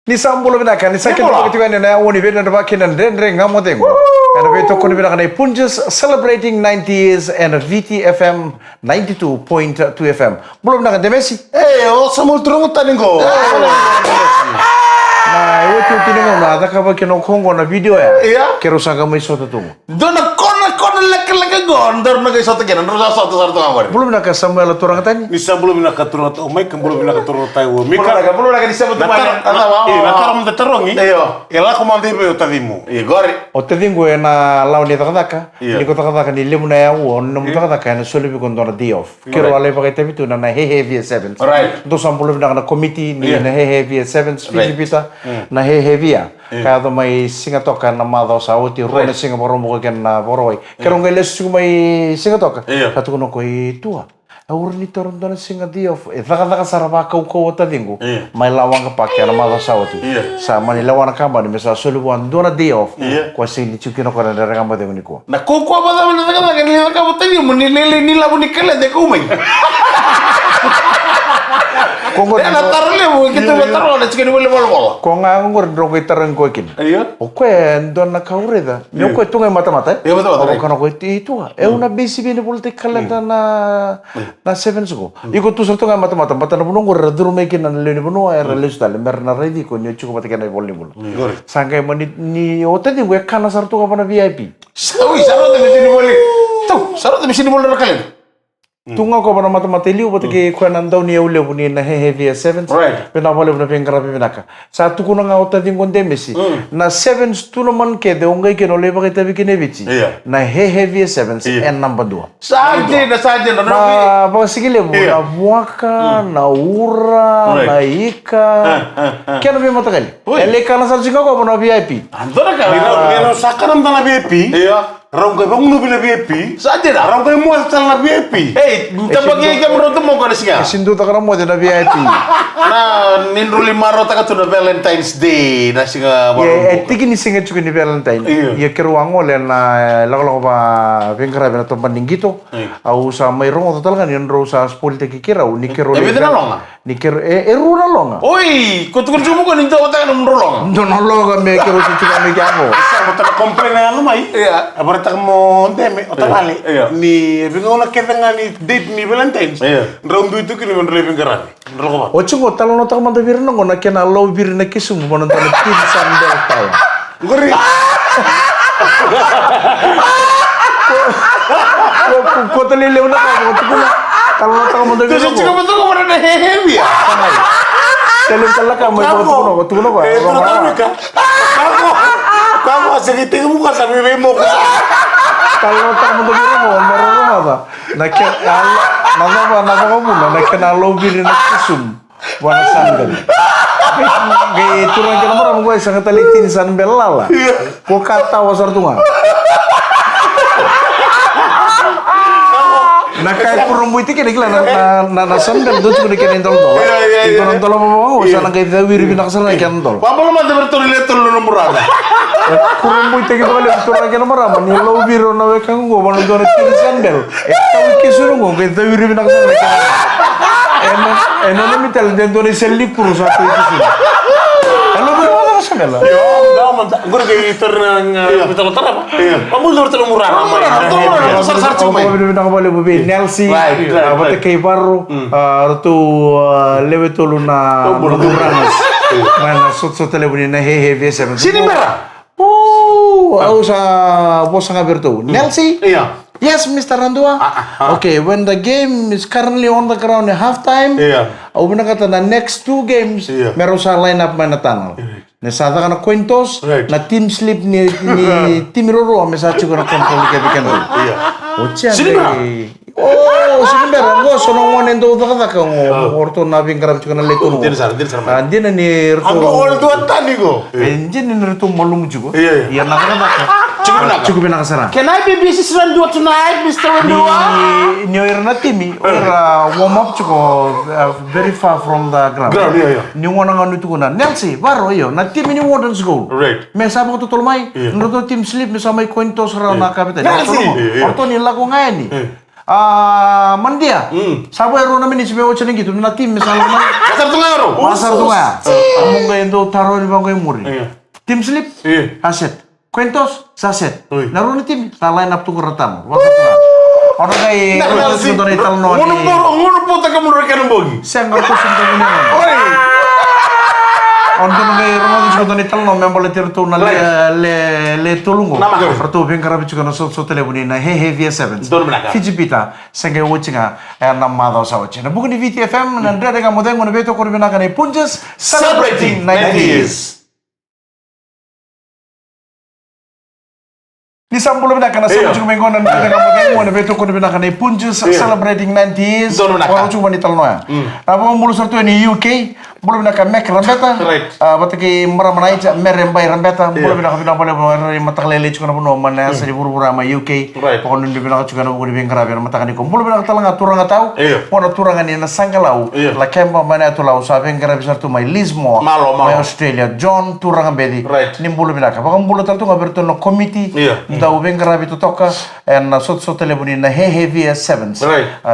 Ni sambulo binaka ni sakit ko tiwan na woni be na bakin den ngamo dengo. And we talk binaka na Punjas celebrating 90 years and VTFM 92.2 FM. Bulo binaka de Messi. O samul turungu taningo. Na yo tu tinengo na da ka ba kino kongo na video ya. Iya. Kero sanga mai sota tungo. Dona kona lek gondor na kaisa tagen na sa sarto ngawari. Bulo binaka Samuel turang tani. Misa belum nak katurun atau mai kan belum nak katurun tayo. Bulo binaka disebut Iya, nakara mo tarongi. Iyo. Ela ko mandi be utadimo. Iya, gori. O te dingo na launi takataka. Iya. Ni ko takataka ni limu na ya wo no takataka na solo bi kondo na day off. Kero ale pa kita bitu na heavy 7. Right. Do sampulo binaka na committee ni na heavy 7 Filipita na heavy ya. Kaya do mai singa toka na mado sa uti rone singa boro mo ken na boroi. Kero ngele su mai singa toka. Katu kono ko tua. Aurni toron dona singa day off. E taka saraba kau ta dingo. Mai lawang ka pakya na mado sa uti. Sa mani lawana kamba ni mesa solo wan dona day off. Ko sing ni chukino ko na kamba de uniko. Na koko apa da na taka ni ka botani mo ni labu ni kala de ko mai. Kongo na tarle mo kita betaro na chikini bole bol. Ko nga ngor dro ko tarang ko kin. Iya. O ko dona kaureda. Nyo ko tunga mata. Iya betul. O kana ko ti tua. E una bisi bene bolte kalenda na sevens ko. Iko tu sorto nga mata na buno ngor dro me kin na leni buno era lestal merna ready ko nyo chuko mata kana bolni bol. Sangkai ni ote di we kana sarto ka pana VIP. Sawi sarot de sini bole. Tuh, sarot de sini bole kalen. Tunga ko pana mata liu bote ke ko nan daw ni ule buni na heavy 7 pena bole buna pengara pinaka sa tu kuno nga ota din konde mesi na 7 tu no man ke de ongai ke no le ba kita bikine bici na heavy 7 en number 2 saje na ba sigile bu na buaka na ura na ika kena be mata kali ele kana sar singa ko bona VIP andora ka no sakaram dana VIP iya Rong kay bang nubi na VIP? Saan din ah? Rong kay mo na VIP? Hey, tabagi ka mo ito mo ka na siya? Sindu ta ka mo na VIP. Na ninruli maro ta ka to na Valentine's Day na siya baro. Tiki ni singa chuki ni Valentine. Ye keruango le na lako ba pengkara na to bandingito. Au sa may rongo total kan yon ro sa spol te kikira ni kero. E bidra longa. Ni kero runa longa. Oi, kutukun sumo ko ninto ta ka no longa. No longa me kero chuka me kamo. Sa mo ta komplain na ano mai. Iya. Tak mau deme otak kali ni bingung nak kita ngani date ni Valentine's round itu kini menurut lebih keran menurut apa? Cuma kalau notak mantap birin nong nak kena low birin nak kisum mau nonton tim sandal tahu. Gori. Kau terlele nak kamu tu pun kalau notak mantap birin nong. Cuma betul kau mana heavy ya? Kalau kamu itu tu pun kamu asli tinggal muka sampai bemo. Kalau tak mau biru mau merah apa? Nak kena lobby nak kusum warna sandal. Gaya turun ke nomor gue sangat talitin sandal lah. Kau kata wasar tunga. Nakai kurung buiti kene kila na sandal tu kene kene tol. Itu tol mau sana kaya dawiri binak sana kene tol. Papa mah bertolile tol nomor ada. Kurang buite ke bale turun ke nomor ama ni low biro na we kan go manu dona tin sandal. Tahu ke suru go ke dawiri binak sana kene. Eno mi tal den dona selli puru sa tu itu. Halo biro na sandal. Yo, gue kayak turun betul apa? Kamu luar terlalu murah namanya. Sar cuma. Kamu bilang boleh bubi Nelsi, apa teh kayak baru, tu lewe tolu na berduranas, mana sot lewe na hehe biasa. Sini merah. Aku sa bos nggak bertu. Nelsi. Iya. Yes, Mr. Randua. Okay, when the game is currently on the ground at halftime, aku bilang kata na next 2 games, meron sa lineup mana tangal. Nesata ka na kwentos, na team sleep ni team Roro, mesacho ka na kontrol ka bikan rin. Ocha, oh, sebentar, gua sonong wanen do ka ka ngo, orto na bingkaram chuka na leto mo. Din sar. Andin na ni Rito. Ako orto tani go. Andin ni Rito malum juga. Iya, nakaka. Cukup enak sana. Can I be busy Randua tonight, Mr. Randua? Ni orang timi, orang warm up cukup very far from the ground. Ni orang nganu tu kuna. Nelsi, baru yo. Na tim ini Warden's goal. Right. Mesa apa tu tolmai? Menurut tim sleep mesa mai coin toss rana kapita. Nelsi. Orto ni lagu ngai ni. Mandia. Sabu ero na minisi bewo chene gitu na tim misalnya. Pasar Tunggal ro. Pasar Tunggal. Kamu nggak itu taruh di bangku yang muri. Tim slip, aset. Cuentos, saset. Naruh ni tim, sa line up tunggu retam. Orang kayak kalau sudah ital no. Ngono po ta kamu rekan bogi. Saya nggak tahu sudah ini. Untuk ngai rumah sudah ital no, memang boleh tiru tu na le tolungo. Pertu bengkara bicu kana so telefoni na heavy 7. Fiji pita, sengai watchinga na mada sa watching. Bukan di VTFM na ndre dengan modeng ngono beto korbina kana punches celebrating 90s. Di sampul bina kana sa watching mengon na ndre dengan modeng ngono beto korbina kana punches celebrating 90s. Orang cuma di talno ya. Apa mulu sortu ni UK boleh bina kana mek rambeta. Bataki maramanai ja merembai rambeta boleh bina kana boleh mataklele cuma puno mana sa di buru-buru ama UK. Pokon ndi bina cuma buku di bengkara bina matakani ko boleh bina talanga turanga tau. Pona turanga ni na sangalau. La kemba mana tu lau sa bengkara bisa tu mai Lismore. Mai Australia John turanga bedi. Nimbulu bina ka. Pokon bulu tal tu ngaberto no committee. Tau bengkara bitu toka na sot telefoni na heavy sevens.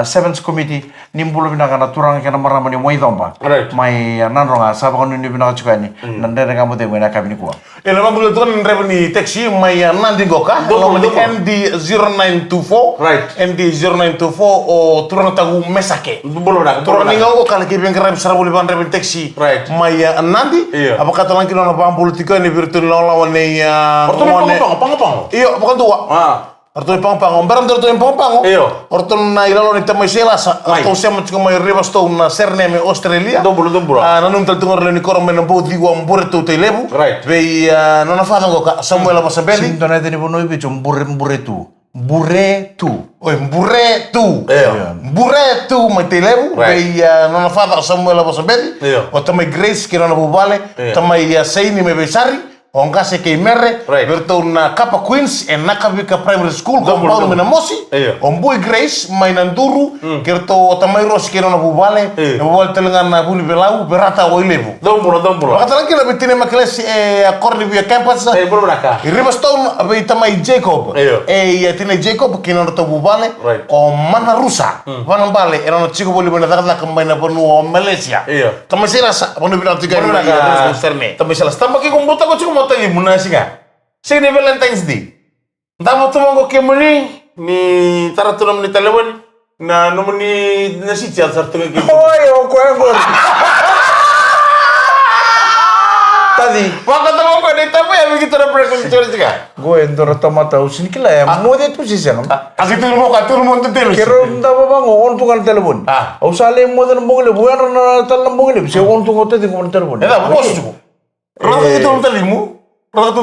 Sevens committee nimbulu bina kana turanga kana maramani moi domba. Mai nanronga sa pokon ndi bina ka ni. Nande dengan mo de mo na kabini ko. Nama bulu tu kan revenue taxi mai nandi goka. Nomor ND 0924. ND 0924 o turang tagu mesake. Bulu na. Turang ningo ko kala ki bengkara bisa boleh ban revenue taxi. Mai nandi. Apa kata lang kilo na pang politika ni virtual lawan ni pang. Iyo, apa kan tua? Orton pang-pang, baram dito yung pang-pang. Iyo. Orton na ilalo ni tamay sila sa atong siya mo may rivers to na surname Australia. Dombulo. Nanum tal tungor ni korome na bodi wa mbure to lebu. Be no na fadang ko Samuel Abasabeli. Sinto na din ibuno ibicho mbure tu. Oi, mbure tu may telebu. Be no na fadang Samuel Abasabeli. O tamay Grace kira na bubale. Tamay Saini me besari. Ongase ke merre, berto na Kappa Queens en Nakabika Primary School com Paulo Menamosi. Ombui Grace mainanduru, kerto tamai ros kero na bubale, bubale telengan na buli belau berata o ilebu. Dombulo. Katalan kila bitine maklesi acordi via campus. Braka. Riverstone abe tamai Jacob. Tine Jacob kino na to bubale o mana rusa. Vanang bale era no chico boli bena dakla kamay na panu o Malaysia. Tamai sila sa panu bina tiga ni serne. Tamai sila stamba ki kumbuta ko chico tadi munasika. Sini Valentine's Day. Ndamo tumongo kemuni ni taratunam ni telefon na nomoni na si chat sartu ke. Ko engor. Tadi. Waka tumongo ni tapi ya begitu na present chore juga. Gue endor tomata usin kila ya. Mo de tu sisi yang. Asi tu mo ka tu mo tu telo. Kero ndaba bango on tungal telepon. Usale mo de mbongile buan na talam mbongile. Se on tungo te dingo telepon. Eda bos juga. Rata itu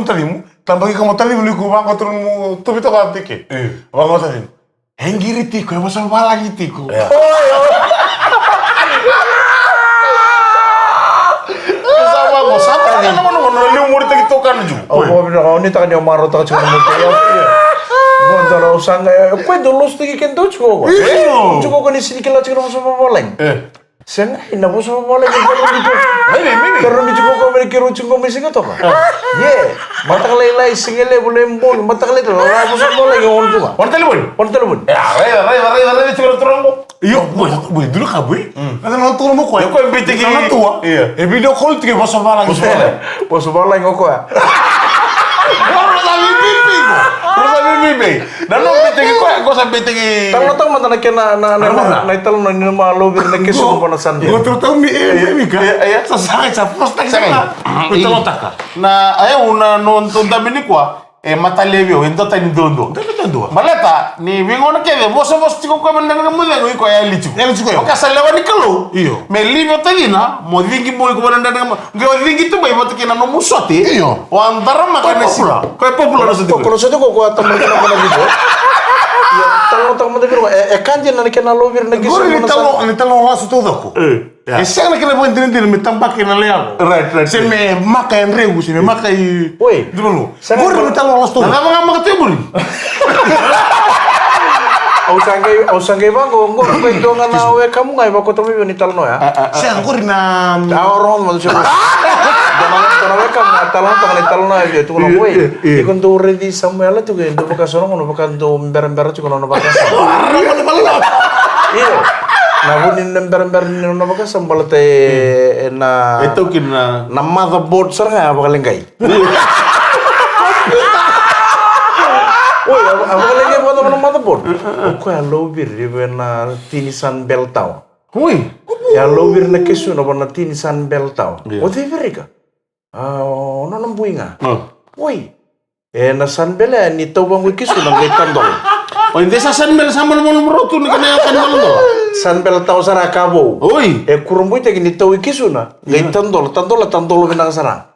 talimu, tambah kamu talimu liku bang kau mu tu itu kan tike. Bang kau talimu, henggiri tiku, yang masuk lagi tiku. Sama kau sama kan mana liu murid kita kan juga. Oh, benar, ini tak ada marah tak cuma murid. Gua antara usanga, kau dulu stigi kento cukup. Cukup kan di sini kita cuma sama boleng. Senga ina po sa mawala yung dito. Karon di ko ko kiro chung ko misi to ka. Ye, matakalay singele boleh mbol, matakalay to. Wala po sa mawala yung onto ka. On telepon. Ray cuma turun mo. Iyo, boy, dulu ka boy. Kasi nang turun mo ko. Ko imbite ki na tuwa. Video call tige mo sa mawala yung sala. Po sa mawala yung ko. Dan lo betegi ko sa betegi. Tang mata na ital na ni malobir na keso ko na sandi. Go tahu mi ka. Sa sa posta sa. Ito taka. Na ayaw na nonton dami ni kwa. Mata levio endo ta ni dondo. Maleta ni wingo na kede boso tiko ko man nga mo lego ko ya lichu. O ka salewa ni kalo. Iyo. Me livio talina mo dingi boy ko man nga ngo dingi tu bay mata kina no musote. Iyo. O andara makanesi. Ko popular sa ko sa ko tamay ka na video. Ya, tang mo de biro kanje na kena lobir na keso na sandi. Ni talo lasu todo ko. Ese na kena bon dindir mi tambaki na leago. Right. Se me maka en regu, se me maka i. Oi. Dulu. Gori mi talo lasu todo. Na mga makatibuli. Ausangay ba ngor ko ito nga na we kamu ngai ba ko to mi ni talno ya. Se gori na Auron mo siya. Tona weka talon aja tu kono koe. Ikon tu ready Samuel tu kan tu bekas orang kono bekas tu ember-ember tu kono bekas. Iya. Na bunin ember-ember ni kono bekas sambal te na. Itu kina. Na motherboard serang apa kalian kai? Oh, apa kalian kai buat apa motherboard? Kau yang lobir di mana tinisan beltau. Hui. Ya lobir na kesu na bana tinisan beltau. O te verika. No nambuinga. Oi. Na sanbele ni tau bang kesu na gaitan dol. Oh, ini sa sanbel sama nomor tu ni kena akan dol. Sanbel tau sara kabo. Oi. Kurumbu te ni tau kesu na gaitan dol benang sara.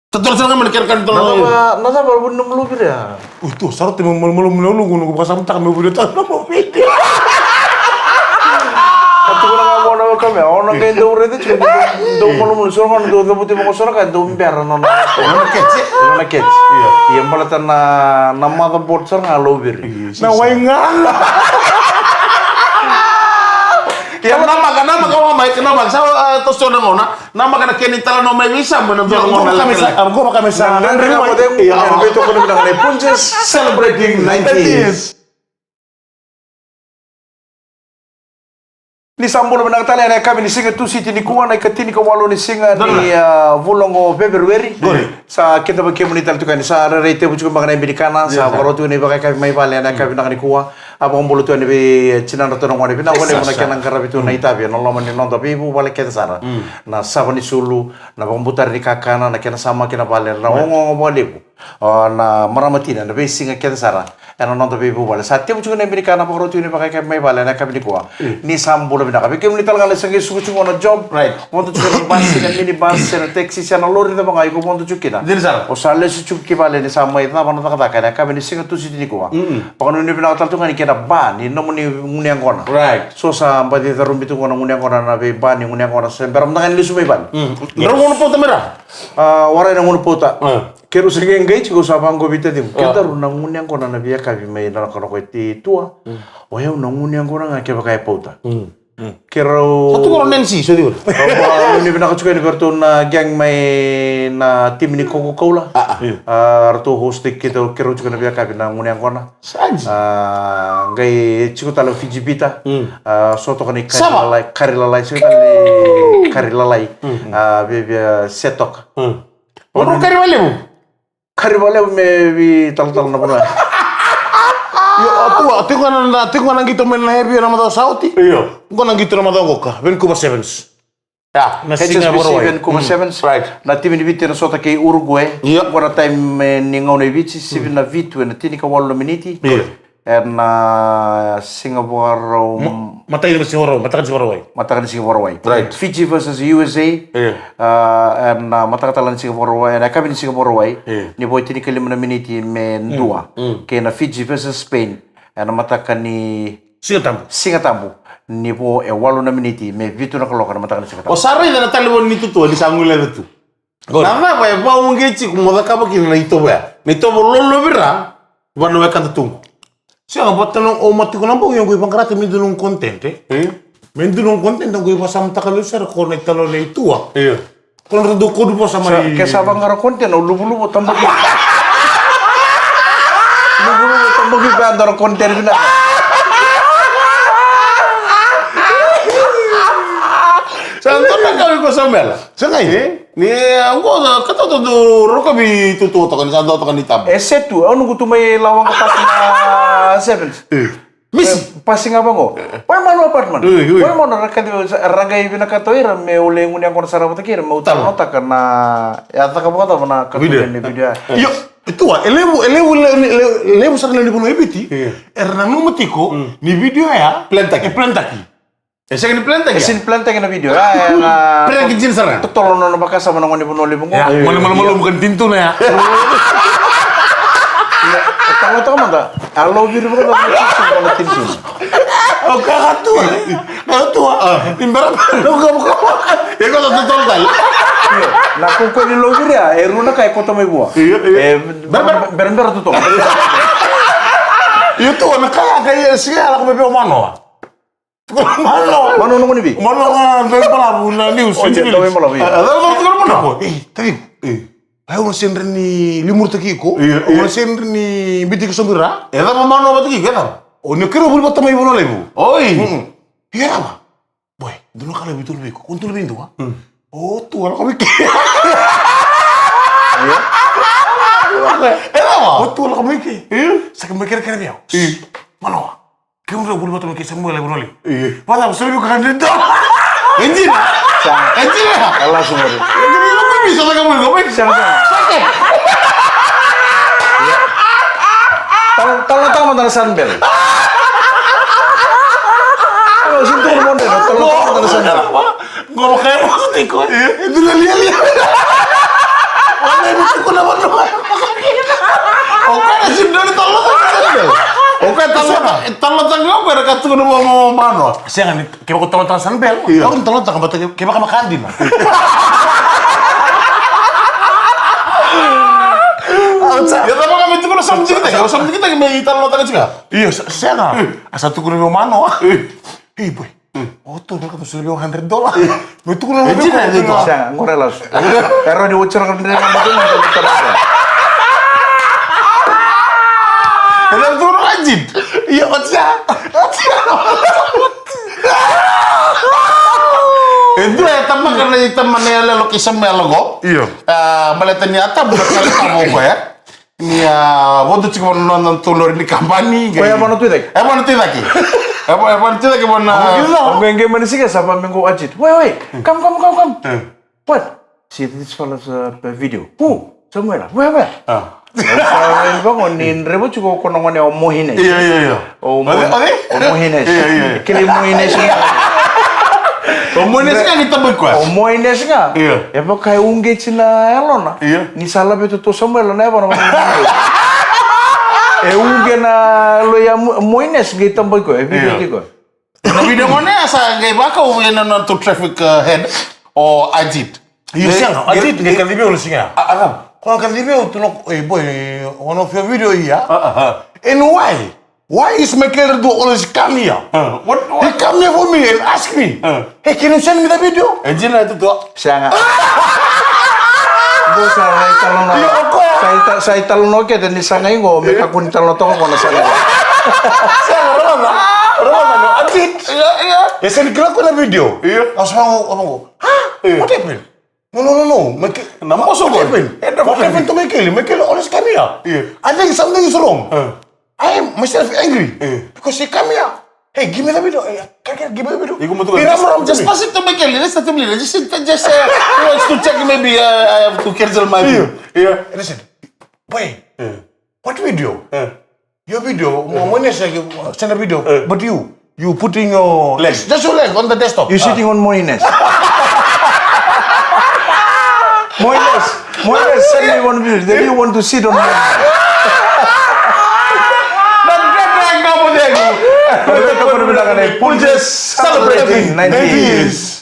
Tentu saja menekankan dol. Nada baru benda melubir ya. Itu sarut yang melu gunu pasang tak mau video tak mau video. Atu ko nga mo na kami. Ako na kayo daw rin. Daw mo naman. Sura ka na daw. Dabuti mo ko sura ka. Daw mbera na na. Ano kets? Ano na kets? Iya pala ta na motherboard sir nga lobir. Na way nga. Ya nama kau mai kenapa? Saya terus coba ngona. Nama kena kini tala no mai bisa benar benar ngona. Aku makan misal. Nandri nga po tayo. Iya. Ito ko na binang Punches celebrating 90s. Ni sambulo benang tali na kami ni singa tu siti ni kuwa na ikatini ka walo ni singa ni vulongo February sa kita ba komunital tu kan sa rete bu cukup mengenai Amerikana sa barotu ni ba kami mai bale na kami na kuwa apa ngumbulu tu ni be cinan to ngone bina wale mona kana karabi tu na itabi no lomo ni non tapi bu bale kita sara na sabani sulu na bambutar ni kakana na kena sama kena bale na ngo bale bu na maramatina na be singa kita sara ano non tapi bu bale sa tiap cukup ni Amerikana barotu ni ba kami mai bale na kami ni kuwa ni sambulo Tapi komunital kali sangi suku cuma na job, mau tu cuci bus, na mini bus, na taxi, na lori tu bangga, ikut mau tu cuci na. Jadi salah. O sale si cuci balik ni sama itu, na mana tak kata, kami ni singa tu si ni kuah. Pakai ni pina hotel tu kan ikena ban, ni nomu ni ngunyang kona. Right. So sa badi terumbi tu kona ngunyang kona na be ban, ni ngunyang kona. Semberam tangan ni sumai ban. Nunggu pota merah. Warai nunggu pota. Keru segi engage ko sa bangko bita dim. Kita ru ngunyang kona na biya kami mai na kona ko ti tua. O heu ngunyang kona ngake pakai pota. Kero Satu orang Nancy, so dia. Ini pernah aku cukai ni kartu na gang mai na tim ni Coca-Cola. Artu hostik kita kero cukai na biar kapi na ngunyang kona. Saja. Gai cukai talo Fiji Bita. Soto kani Sama. kari lalai cukai tali kari lalai. Biar setok. Orang kari balik bu. Kari balik me bi tal na puna. Yo, tu kan nang gitu main happy nama tau sauti. Iya. Kau nang gitu nama tau koka. Vancouver Sevens. Ya, na Singapore Vancouver Sevens. Right. Na tim ni bitte na sota ke Uruguay. Iya. Gora time ni ngau na bici sibin na vitu na tini ka wallo miniti. Iya. Na Singapore Matakan Singapore. matakan Singapore. Right. Fiji versus USA. Iya. Na matakatalan Singapore. Na kami ni Singapore. Iya. Ni boy tini ka lima na miniti men dua. Kaya na Fiji versus Spain. Na matakan ni Singatambu. Ni po wallo na miniti me vitu na kaloka na matakan ni Singatambu. O sarai na talibon ni tutu di sangula tu. Nada pa pa un gechi como da kaba kina na ito ba. Na ito lolo bira. Vano wa kanta tungu. Siya nga ba't tanong o matiko na po yung kuya pangkarate may dunong content May dunong content ang kuya pasama takalo sir ko na italo na ito Iya. Kung narudo po sa may... Kaya sabang nga konten, lubo-lubo, tambag yun. Lubo-lubo, tambag yun ba? Ang konten yun na. Saan to na kami ko sa mela? Saan ngayon Ni ako kata to ro kami tututo kan saan to kan itab. Setu, ano gusto may lawang katas na sevens? Miss, passing apa ko? Paano apartment? Paano na rakad rangay binakatoira me ule ngunya ko sa rabat kira mo utang nota kana yata ka bata na katulad ni video. Yo, itu elevo sa kanila puno ebiti. Erna no matiko ni video ya plantaki. Esa ni plantaki. Sin plantaki na video. Plantaki jin sana. Tolong na baka sama nang ni puno libong. Ya, malam-malam bukan tintu na ya. Tahu manda. Alo biru bukan na tintu. Oh, kakatua. Timbara lo buka. Ya kau totol tal. Na ko ni logir ya, eruna kay ko to may buwa. Berber to. Itu anak kaya siya ala ko may mano. Mano nunggu nih, Bi? Mano kan dari pelabu na news. Oh, jadi tahu yang malam ya. Tahu mana? Tadi. Ayo senre ni limur taki ko. Ono senre ni biti ko sombira. Eta mano batiki kan? O ne kero bul batama ibono lebu. Oi. Iya apa? Boy, dulu kalau betul beko, kuntul bintu ah. Oh, tuh kalau kami. Iya. Apa? Oh, tuh kalau kami. Iya. Saya mikir dia. Mana? Kamu udah bulu batama kisah mulai ibono lebu. Iya. Padahal sudah bukan itu. Enjin. Enjin. Allah semua. Bisa tak kamu ngomong? Sakit. Tolong mana sunbel. Kalau situ model, tolong mana sunbel. Ngomong kayak maksud ikut. Itu lihat. Mana itu kau nama nama? Oke, nasi dari tolong sunbel. Oke, tolong tanggung apa? Ada kata kau mau mana? Saya kan, kita tolong sunbel. Kau kan tolong tanggung apa? Kita makan kandin. Ya tapi kami itu kalau sama kita kami taruh tangan juga. Iya, saya nggak. Asal tuh kurang mana? Boy. Oh tuh mereka tuh sudah $100. Itu kurang itu. Saya nggak rela. Karena diucur kan dari mana tuh kita. Ada tuh rajin. Iya, Otsa. Itu ya teman karena temannya lo kisah melo. Iya. Malah ternyata bukan kali kamu gue ya. Ini ya, waktu cuma nonton tulur di kampanye. Oh ya mana tuh lagi? Mana tuh lagi? Mana tuh lagi mana? Mengge mana sih siapa minggu ajit? Wait, come. What? See this fellow's video. Who? Samuel. Where? Saya bangunin rebo cukup konongannya Mohines. Iya. Mohines. Kili Mohines. Mohines kan ditebak kuas. Mohines kan? Iya. Ya pakai ungge cina elona. Iya. Ni salah betul tuh Samuel na apa namanya? Ungge na lo ya Mohines gitu tembak ko. Video gitu. Na video mana asa gay baka o yan nonton traffic head o Ajit. Iya siang. Ajit gay kan video lusinga. Aram. Kung kan video tunok boy one of your video iya. And why is Michael do all this come here? What? He come here for me and ask me. Hey, can you send me the video? Engine itu tuh. Saya nggak. Gue saya talon oke dan di sana ini gue mereka pun talon toko mana saya. Saya orang Ajit. Iya. Ya saya dikira aku ada video. Iya. Langsung ngomong. Hah? What happened? No. What happened to Michael? Michael always come here. I think something is wrong. I am myself angry because he come here. Hey, give me the video. Give me the video. Just pass it to Michael. Let's not me. Just he wants to check. Maybe I have to cancel my video. Yeah. Listen, boy. What video? Your video. When you send a video, but you putting your legs, just your leg on the desktop. You sitting on Mohines. Mohines, send me one video. Then you want to sit on Mohines. We're just celebrating 90 years.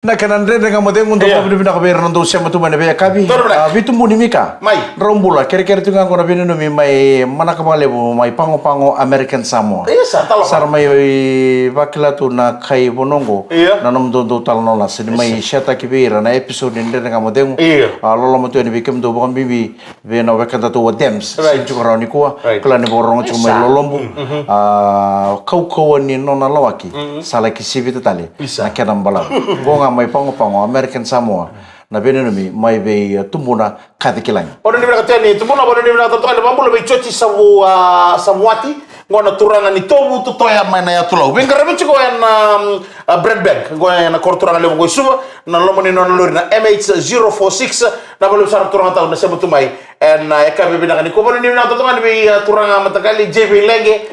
Na kanan re dengan model untuk kabin bina kabin untuk siapa tu mana beya kabi. Bitu muni mika. Mai. Rombula kira-kira tu nganggo nabi numi mai mana kamale bu mai pango American Samoa. Iya sah Sar mai bakila tu na kai bonongo. Nanam do tal nola sini mai syata kibira na episode ini dengan model. Lolo matu ni bikem do bukan bibi bena wakanta tu wadems. Sinju koroni kuah. Kelani borong cuma mai lolombu. Kau ni nona lawaki. Salah kisibi tu tali. Na kenam balam. Bonga mai pango American Samoa na benenumi mai be tumbuna katikilang. Ono ni bina katani tumbuna ono ni bina tatokana mambo be chochi Samuati ngona turangan ni tobu tu toya mana ya tulau. Ben karabe chiko yan bread bag goya na korturangan lewo suba na lomo ni non lori na MH046 na balu sar turangan taw na sebutu mai en ekabe bina kan ko ni bina tatokana be turangan matakali JB lenge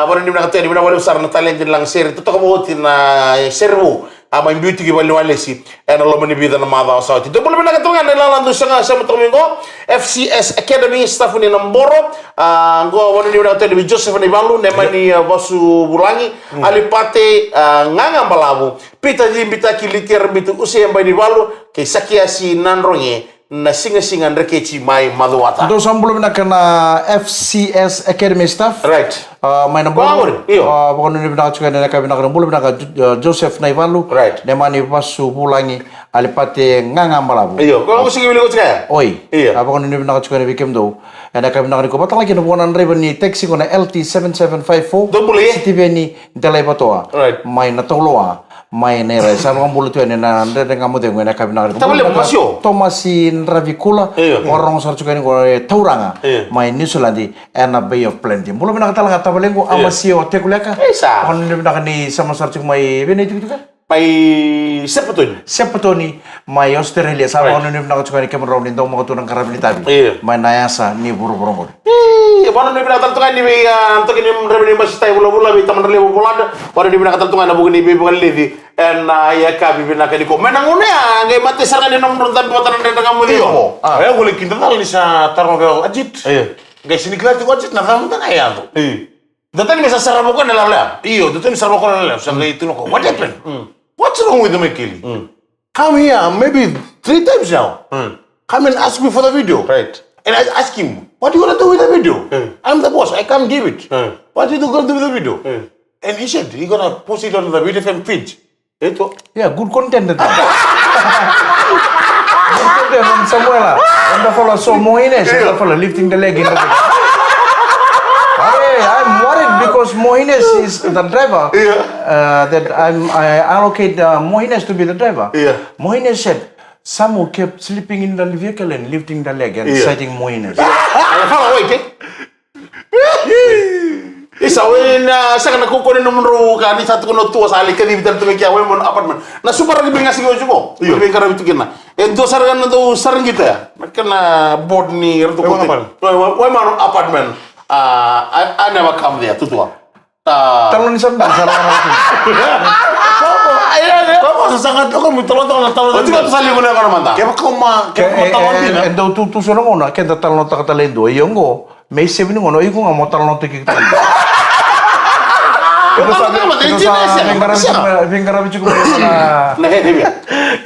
ono ni bina katani bina balu sar na talent lang seri to ko mo na servo ama beauty ki wale si en lo mani bida na mada sauti to boleh nak tungan na landu sanga sa matomingo FCS Academy staff ni Namboro go wani ni hotel bi Joseph ni Balu ne mani basu bulangi alipate nganga balabu pita di bita ki liter bitu usia mbay ni Balu ke sakia si nanronye na singa-singa ndrekeci mai madhuata. Do sambulum na kana FCS Academy staff. Right. May na Bawor, iyo. Bako nini pinakachuka na kabi na bulum na Joseph Naivalu. Right. Nemani pasu pulangi alipate nganga malabu. Iyo, ko ako sige bili ko tsaya. Oi. Iya. Bako nini pinakachuka na bikem do. Na kabi na ko batang lagi na buwan na ni taxi ko na LT7754. Double. CTV ni dalay patoa. Right. May natoloa. May nera sabe ang bulutu ni na ndere ngamu de ngena kabi na ko. Tabale masyo. Tomasin Ravikula. Orang sarchuka ni ko tauranga. May Nisulandi and a Bay of Plenty. Mula pinakatala tabalengo amasio tekuleka. Esa. Kung ni sama sarchuk may benedict ka. May sepatun. Sepatoni may Australia sama kung nakachuk ni Cameron din daw mga tunang karabili tabi. May nayasa ni buru-buru. Paano ni pinakataltungan ni may antokin ni revenue masistay bula-bula may taman relevo bolada. Paano ni pinakataltungan na bukan ni Bibo Levi and ya kabi pinakadiko. Menangune ya ngay mati sarang ni nomor tabi patan ng kamu dio. Ayo boleh kita tahu ni sa tarmo ajit. Guys ini kelar tu ajit na tamu tanga ya tu. Datang bisa saramo ko na lala. Iyo, datang saramo ko na lala. Sa itu ko. What happened? What's wrong with the Mekili? Come here maybe 3 times now. Come and ask me for the video. Right. And I ask him, what do you want to do with the video? I'm the boss, I can't give it. What are you going to do with the video? And he said, he's going to post it on the video FM feed. Itu. Yeah, good content that. Good content from Samuela. And the fellow so Mohines, the fellow lifting the leg in the I'm worried because Mohines is the driver. That I allocate Mohines to be the driver. Mohines said, Samu kept sleeping in the vehicle and lifting the leg and citing Mohines. Isa wen sa kana ko ko numero ka ni satu kono tuwa sali ka di bitar tu kya wen mon apartment na super lagi bengasi ko juko ben kara bitu kena do sargan do sarang kita kana board ni rto ko wen man apartment I never come there tutua Talon ni sandal sarang Kamu sangat aku mitolong o tiga tu sali ko na kana manta Kaya kau ma tahu dia. And daw tutu so ngona kenda talon ta katalendo yongo may 7 ngono iku nga mo talon to kikita. Pero sa vengara bichu ko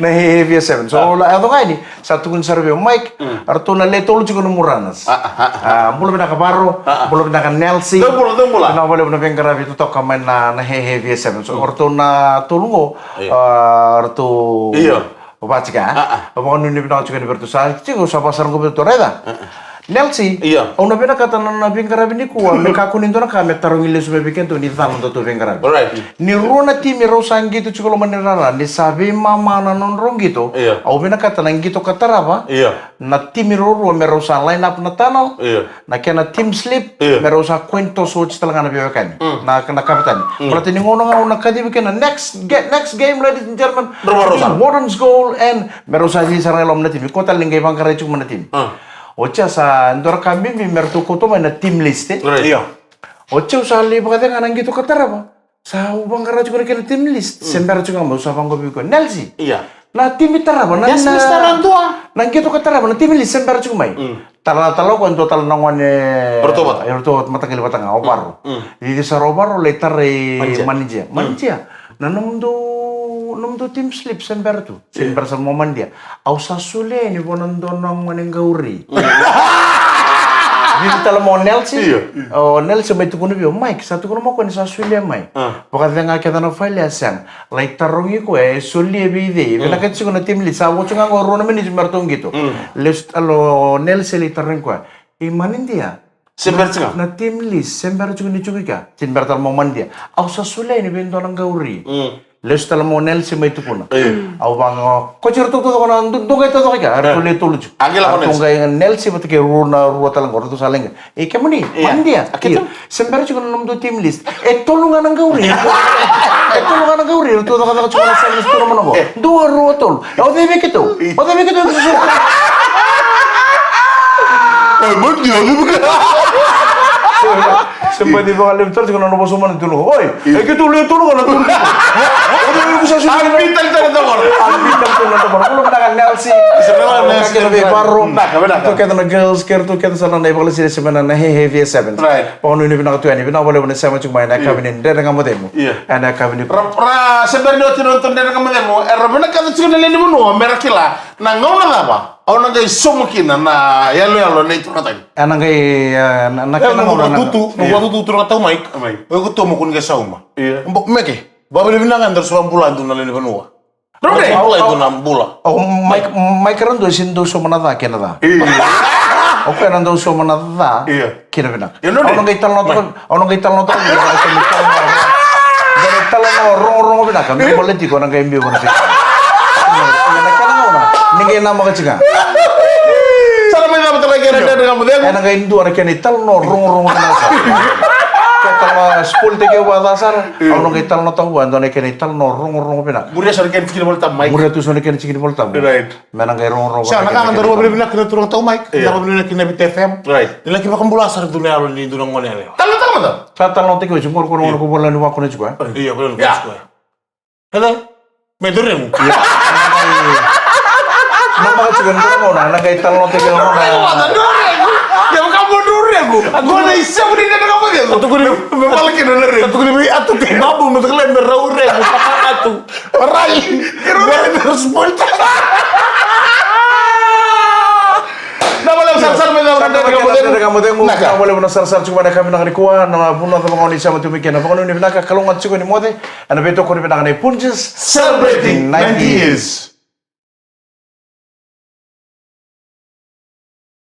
na heavy 7. So la ato kay ni sa tukun sarveo Mike arto na letol chuko no muranas. Bulo na kabaro, bulo na Nelsi. Dumula. Na bulo na vengara bitu to kamen na heavy 7. So arto na tulungo arto Bachika. Abo no ni bina chuko ni bertu sa chico sa pasar ko bertu reda. Nelsi, una pena kata na vengarabi ni kuwa meka kunin to na kame tarong ile sube bikento ni thalon to vengarabi. Ni rona ti mi rosangi to chukolo manirara ni sabi mama na non rongito. Au pena kata na ngito kataraba. Na ti mi roro me rosa line up na tano. Na kena team slip me rosa kwento so chitalanga na biwakan. Na kapitan. Berarti ni ngono nga una kadi bikena next game ladies and gentlemen. Warren's goal and me rosa si sarang lom na team. Ko tal lingay bang karechuk man na team. Ocha sa ndor kami mi mertu koto na team list Ocha usali bakate kanang gitu katara ba. Sa ubang kara juga kena team list. Sembar juga mo sa panggo biko. Nelsi. Na team itara ba na nang gitu katara ba na team list sembar juga mai. Tala ko total nangwane bertobat matangil batang oparo. Di sa oparo letar manager. Na nomdo tim slip sember tu. Sember sa momen dia. Au sasule ni bonan donong manenggauri. Jadi tala mo Nelsi. Nelsi may tukun bio Mike satu kuno mo ko ni sasule mai. Pagkat nga kita na file asang. Like tarongi ko suli bide. Bila kat siguro tim list sa wo chunga ko ro na management tong gitu. List alo Nelsi litareng ko. Imanin dia. Sember chunga na team list sember chunga ni chugika. Sember tal momen dia. Au sasule ni ben donong gauri. Les tala mo Nelsi may tukuna. Au bang ko certo to ko dugay to ka. Ar le tuluj. Agela ko Nelsi. Nelsi batike ruwa talang ko to salenga. Kemuni mandia. Sember chunga nom do team list. Tolungan ang gauri. Tolungan ang gauri. To ka chunga sa list to mo no. Do ruwa tol. O debe kito. Sempat di bawah lemtar juga nono bosuman itu loh. Oi, kita lihat dulu kalau dulu. Udah bisa sih. Albital itu Belum ada Nelsi. Sebenarnya kita lebih baru. Itu kita na girls care tuh kita sana naik polisi sebenarnya heavy 7. Pohon ini bina ketua ini bina boleh bina sama cuma naik kabin dan dengan modemu. Naik kabin. Sebenarnya nonton dan dengan modemu. Bina kata cuma lain dulu. Merakila. Nangau apa? Au na kai somukina na yalo na itu natai. Anangai Nunggu tutu turun atau Mike. Eu tô mo kun ke sauma. Mbok meke. Babele binangan terus bulan tu na lele benua. Rode. Bulan itu 6 bulan. Oh, Mike ran do sindo so manada kenada. Oke, nando so manada. Kina bina. Ono ngai tal no to. Dari tal no rong bina kan politiko nang ngai mbi bona sik. Ina kana ona. Ningai nama kacika. Sara mai na betul lagi ada dengan model. Ena ngai ndu ana kene tal no rong na sa. Kata spul tege wa dasar. Ono ngai tal no to wa ando kene tal no rong bina. Muria sar ken fikir bolta Mike. Muria tu so kene cikin volta. Right. Mena ngai rong. Sa naka ang daro babele binang kena turun atau Mike. Daro babele kena BTFM. Right. Nila kiba kan bola sar dunia lo ni dunang ngone ale. Tal mata. Tal no tege jumur ko ko bola ni wa ko ne juga. Iya, betul. Hello. Medure mu. Nama kacika no na ngai tal no tege no na. Ya kamu duregu. Aku na isa mo din na kamu dia. Atu kuri Malaki na rin. atu kuri atu ke babu mo takle merraure mo atu. Rai. Gere responta. Boleh sar me na kamu tengok nggak boleh benar sar cuma ada kami nak rikuan nama pun atau mengoni sama tu mikir apa kalau ni nak kalau nggak cukup ni mode anda betul kau ni nak punches Celebrating 90 years.